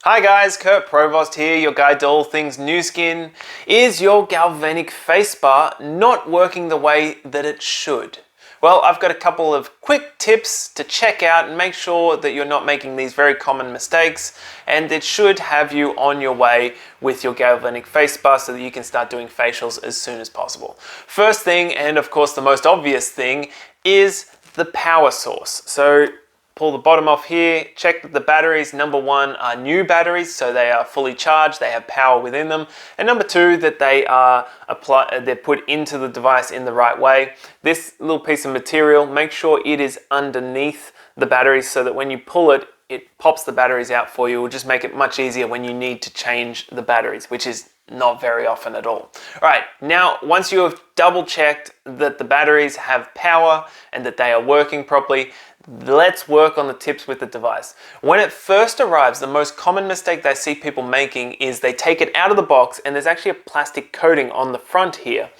Hi guys, Kurt Provost here, your guide to all things new skin. Is your galvanic face bar not working the way that it should? Well, I've got a couple of quick tips to check out and make sure that you're not making these very common mistakes, and it should have you on your way with your galvanic face bar so that you can start doing facials as soon as possible. First thing, and of course the most obvious thing, is the power source. So pull the bottom off here, check that the batteries, number one, are new batteries, so they are fully charged, they have power within them, and number two, that they're put into the device in the right way. This little piece of material, make sure it is underneath the batteries so that when you pull it, it pops the batteries out for you. It will just make it much easier when you need to change the batteries, which is not very often at all. All right, now once you have double checked that the batteries have power and that they are working properly, let's work on the tips with the device. When it first arrives, the most common mistake that I see people making is they take it out of the box and there's actually a plastic coating on the front here.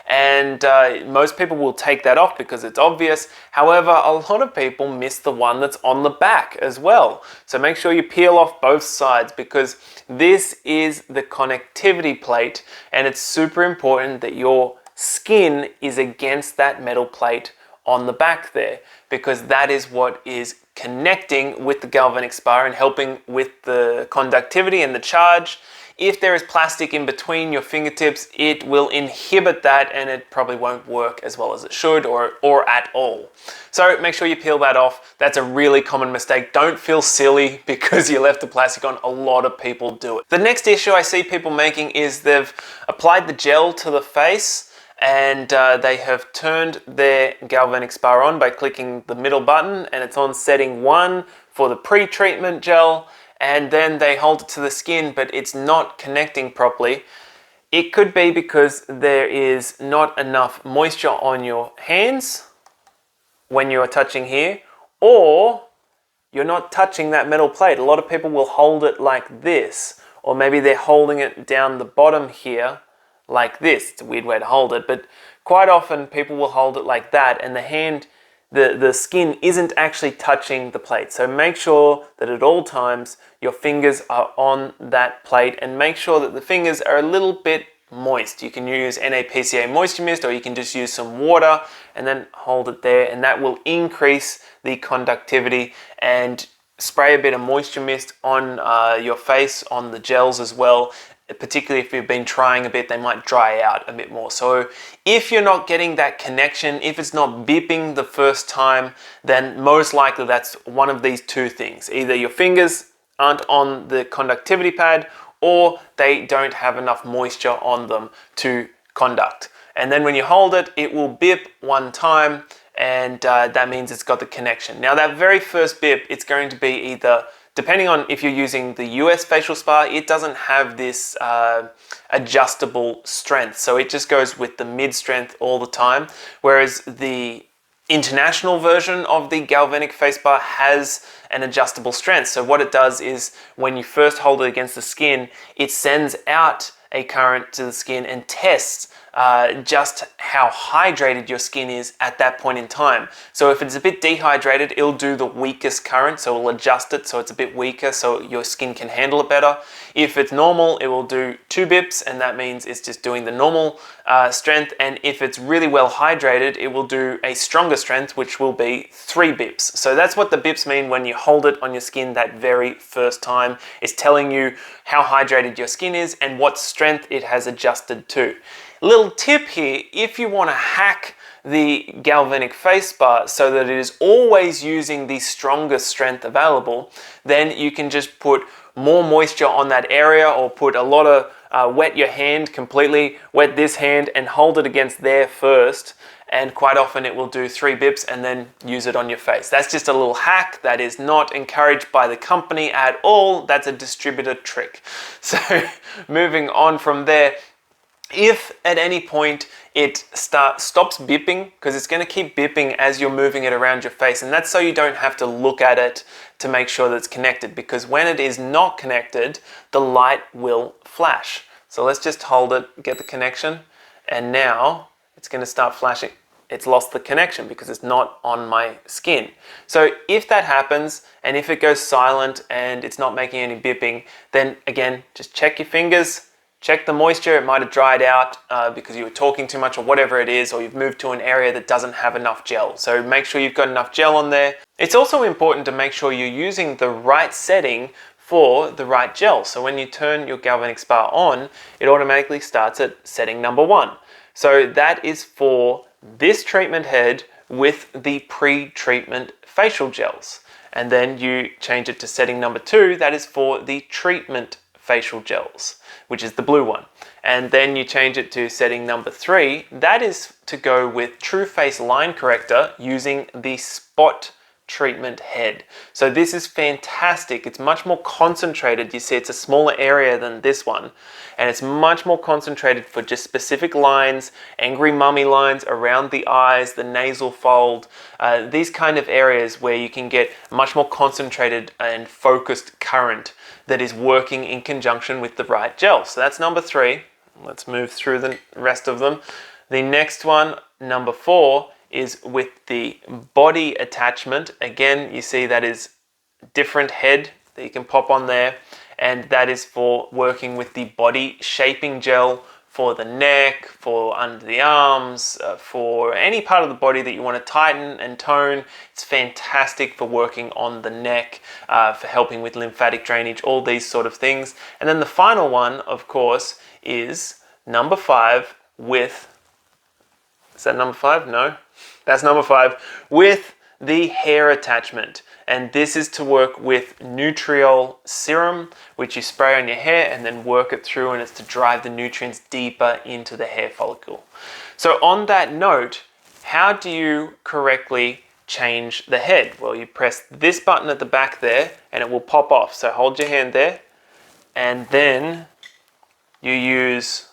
And most people will take that off because it's obvious. However, a lot of people miss the one that's on the back as well. So make sure you peel off both sides because this is the connectivity plate, and it's super important that your skin is against that metal plate on the back there, because that is what is connecting with the galvanic spa and helping with the conductivity and the charge. If there is plastic in between your fingertips, it will inhibit that and it probably won't work as well as it should or at all. So make sure you peel that off. That's a really common mistake. Don't feel silly because you left the plastic on. A lot of people do it. The next issue I see people making is they've applied the gel to the face and they have turned their galvanic spa on by clicking the middle button, and it's on setting 1 for the pre-treatment gel, and then they hold it to the skin but it's not connecting properly. It could be because there is not enough moisture on your hands when you are touching here, or you're not touching that metal plate. A lot of people will hold it like this, or maybe they're holding it down the bottom here like this. It's a weird way to hold it, but quite often people will hold it like that and the skin isn't actually touching the plate. So make sure that at all times your fingers are on that plate, and make sure that the fingers are a little bit moist. You can use NAPCA moisture mist, or you can just use some water and then hold it there, and that will increase the conductivity. And spray a bit of moisture mist on your face, on the gels as well. Particularly if you've been trying a bit, they might dry out a bit more. So if you're not getting that connection, if it's not beeping the first time, then most likely that's one of these two things. Either your fingers aren't on the conductivity pad, or they don't have enough moisture on them to conduct. And then when you hold it, it will beep one time, and that means it's got the connection. Now that very first beep, it's going to be either, depending on if you're using the US facial spa, it doesn't have this adjustable strength. So it just goes with the mid strength all the time. Whereas the international version of the galvanic face bar has an adjustable strength. So what it does is when you first hold it against the skin, it sends out a current to the skin and tests just how hydrated your skin is at that point in time. So if it's a bit dehydrated, it'll do the weakest current, so it'll adjust it so it's a bit weaker so your skin can handle it better. If it's normal, it will do 2 bips, and that means it's just doing the normal strength. And if it's really well hydrated, it will do a stronger strength, which will be 3 bips. So that's what the bips mean when you hold it on your skin that very first time. It's telling you how hydrated your skin is and what strength it has adjusted to. Little tip here, if you want to hack the galvanic face bar so that it is always using the strongest strength available, then you can just put more moisture on that area, or put a lot of wet your hand completely, wet this hand and hold it against there first, and quite often it will do 3 bips and then use it on your face. That's just a little hack that is not encouraged by the company at all. That's a distributor trick. So moving on from there, if at any point it stops beeping, because it's going to keep beeping as you're moving it around your face, and that's so you don't have to look at it to make sure that it's connected, because when it is not connected, the light will flash. So let's just hold it, get the connection, and now it's going to start flashing. it's lost the connection because it's not on my skin. So if that happens, and if it goes silent and it's not making any bipping, then again, just check your fingers, check the moisture. It might have dried out because you were talking too much or whatever it is, or you've moved to an area that doesn't have enough gel. So make sure you've got enough gel on there. It's also important to make sure you're using the right setting for the right gel. So when you turn your Galvanic Spa on, it automatically starts at setting number 1. So that is for this treatment head with the pre-treatment facial gels. And then you change it to setting number 2, that is for the treatment facial gels, which is the blue one. And then you change it to setting number 3, that is to go with True Face Line Corrector using the spot treatment head. So this is fantastic. It's much more concentrated. You see, it's a smaller area than this one, and it's much more concentrated for just specific lines, angry mummy lines around the eyes, the nasal fold, these kind of areas where you can get much more concentrated and focused current that is working in conjunction with the right gel. So that's number 3. Let's move through the rest of them. The next one, number 4, is with the body attachment. Again, you see that is different head that you can pop on there, and that is for working with the body shaping gel for the neck, for under the arms, for any part of the body that you want to tighten and tone. It's fantastic for working on the neck, for helping with lymphatic drainage, all these sort of things. And then the final one, of course, is number 5 with, is that number 5? No. That's number 5, with the hair attachment. And this is to work with Nutriol serum, which you spray on your hair and then work it through, and it's to drive the nutrients deeper into the hair follicle. So on that note, how do you correctly change the head? Well, you press this button at the back there and it will pop off. So hold your hand there, and then you use,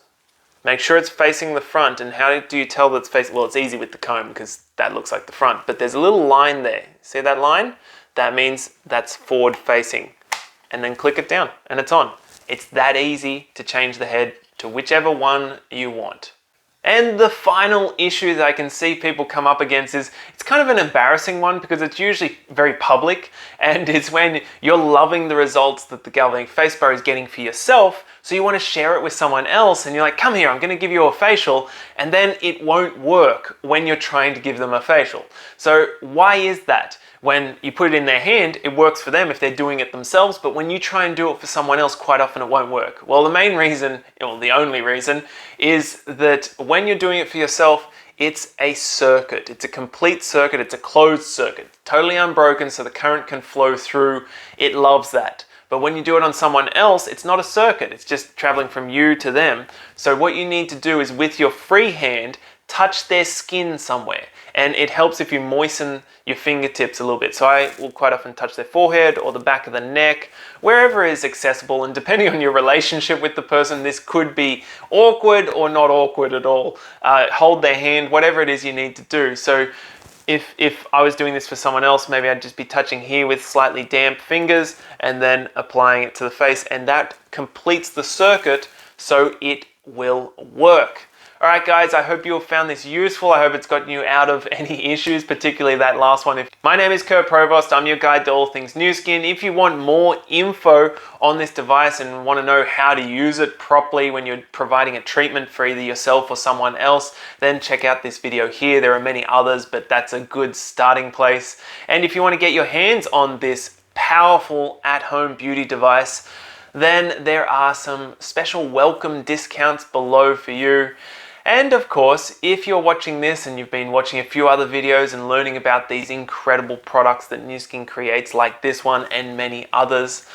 make sure it's facing the front. And how do you tell that it's facing? Well, it's easy with the comb because that looks like the front, but there's a little line there. See that line? That means that's forward facing. And then click it down and it's on. It's that easy to change the head to whichever one you want. And the final issue that I can see people come up against is, it's kind of an embarrassing one because it's usually very public, and it's when you're loving the results that the Galvanic Face Bar is getting for yourself, so you want to share it with someone else, and you're like, come here, I'm going to give you a facial, and then it won't work when you're trying to give them a facial. So why is that? When you put it in their hand, it works for them if they're doing it themselves, but when you try and do it for someone else, quite often it won't work. Well, the main reason, well, the only reason, is that when you're doing it for yourself, it's a circuit. It's a complete circuit. It's a closed circuit, totally unbroken, so the current can flow through. It loves that. But when you do it on someone else, it's not a circuit. It's just traveling from you to them. So what you need to do is, with your free hand, touch their skin somewhere. And it helps if you moisten your fingertips a little bit. So I will quite often touch their forehead or the back of the neck, wherever is accessible. And depending on your relationship with the person, this could be awkward or not awkward at all. Hold their hand, whatever it is you need to do. So if I was doing this for someone else, maybe I'd just be touching here with slightly damp fingers and then applying it to the face, and that completes the circuit so it will work. Alright guys, I hope you have found this useful. I hope it's gotten you out of any issues, particularly that last one. My name is Kurt Provost. I'm your guide to all things new skin. If you want more info on this device and want to know how to use it properly when you're providing a treatment for either yourself or someone else, then check out this video here. There are many others, but that's a good starting place. And if you want to get your hands on this powerful at-home beauty device, then there are some special welcome discounts below for you. And of course, if you're watching this and you've been watching a few other videos and learning about these incredible products that Nu Skin creates, like this one and many others,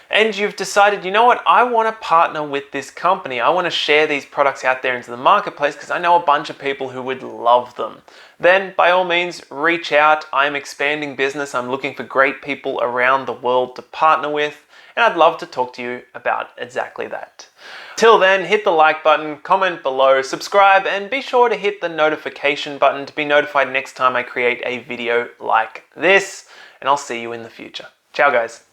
and you've decided, you know what, I want to partner with this company. I want to share these products out there into the marketplace because I know a bunch of people who would love them. Then by all means, reach out. I'm expanding business. I'm looking for great people around the world to partner with, and I'd love to talk to you about exactly that. Till then, hit the like button, comment below, subscribe, and be sure to hit the notification button to be notified next time I create a video like this, and I'll see you in the future. Ciao guys.